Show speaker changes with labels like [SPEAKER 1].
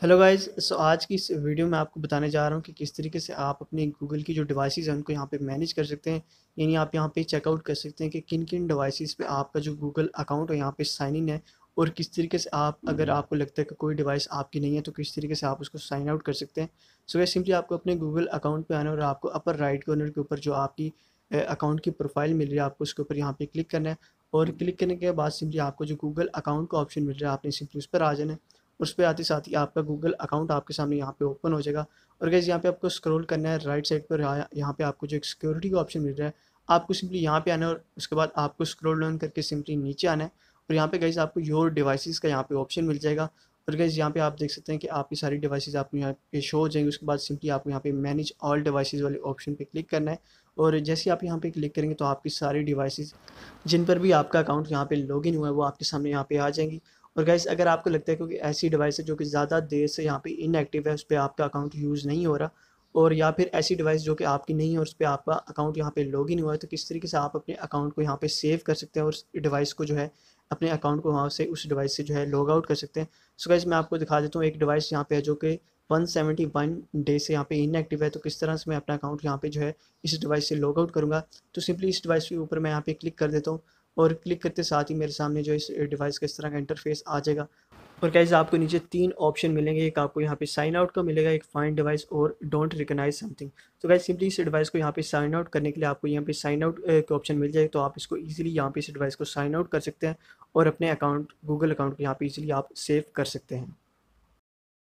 [SPEAKER 1] Hello guys. आज की इस वीडियो में आपको बताने जा रहा हूँ कि किस तरीके से आप अपने गूगल की जो डिवाइसेस हैं उनको यहाँ पे मैनेज कर सकते हैं। यानी आप यहाँ पे चेकआउट कर सकते हैं कि किन किन डिवाइसेस पे आपका जो गूगल अकाउंट है यहाँ पे साइन इन है, और किस तरीके से आप, अगर आपको लगता है कि कोई डिवाइस आपकी नहीं है, तो किस तरीके से आप उसको साइन आउट कर सकते हैं। सो गाइस, सिंपली आपको अपने गूगल अकाउंट पे आना है और आपको अपर राइट कॉर्नर के ऊपर जो आपकी अकाउंट की प्रोफाइल मिल रही है, आपको उसके ऊपर यहाँ पे क्लिक करना है। और क्लिक करने के बाद सिंपली आपको जो गूगल अकाउंट का ऑप्शन मिल रहा है, आपने सिंपली उस पर आ जाना है। उस पे आते साथ ही आपका गूगल अकाउंट आपके सामने यहाँ पे ओपन हो जाएगा। और गाइस, यहाँ पे आपको स्क्रॉल करना है राइट साइड पर। यहाँ पे आपको जो एक सिक्योरिटी का ऑप्शन मिल रहा है, आपको सिंपली यहाँ पे आना है और उसके बाद आपको स्क्रॉल डाउन करके सिंपली नीचे आना है। और यहाँ पे गाइस आपको योर डिवाइसेस का यहाँ पे ऑप्शन मिल जाएगा। और गाइस, यहाँ पे आप देख सकते हैं कि आपकी सारी डिवाइसेस आपको यहाँ पे शो हो जाएंगी। उसके बाद सिंपली आपको यहाँ पे मैनेज ऑल डिवाइसेस वाले ऑप्शन पे क्लिक करना है। और जैसे आप यहाँ पे क्लिक करेंगे तो आपकी सारी डिवाइसेस जिन पर भी आपका अकाउंट यहाँ पे लॉगिन हुआ है वो आपके सामने यहाँ पे आ जाएंगी। और गाइस, अगर आपको लगता है क्योंकि ऐसी डिवाइस है जो कि ज़्यादा देर से यहाँ पे इनएक्टिव है, उस पर आपका अकाउंट यूज़ नहीं हो रहा, और या फिर ऐसी डिवाइस जो कि आपकी नहीं है और उस पर आपका अकाउंट यहाँ पे लॉगिन हुआ है, तो किस तरीके से आप अपने अकाउंट को यहाँ पे सेव कर सकते हैं और उस डिवाइस को जो है, अपने अकाउंट को वहाँ से उस डिवाइस से जो है लॉग आउट कर सकते हैं। सो गाइस, मैं आपको दिखा देता हूँ। एक डिवाइस यहाँ पे है जो कि 171 डे से यहाँ पे इनएक्टिव है, तो किस तरह से मैं अपना अकाउंट यहाँ पे जो है इस डिवाइस से लॉग आउट करूँगा। तो सिंपली इस डिवाइस के ऊपर मैं यहाँ पे क्लिक कर देता हूँ, और क्लिक करते साथ ही मेरे सामने जो इस डिवाइस का इस तरह का इंटरफेस आ जाएगा। और गाइस, आपको नीचे 3 ऑप्शन मिलेंगे। एक आपको यहाँ पे साइन आउट का मिलेगा, एक फाइंड डिवाइस और डोंट रिकॉग्नाइज समथिंग। तो गाइस, सिंपली इस डिवाइस को यहाँ पे साइन आउट करने के लिए आपको यहाँ पे साइन आउट का ऑप्शन मिल जाएगा, तो आप इसको इजीली यहाँ पे इस डिवाइस को साइन आउट कर सकते हैं और अपने अकाउंट, गूगल अकाउंट को यहाँ पे इजीली आप सेव कर सकते हैं।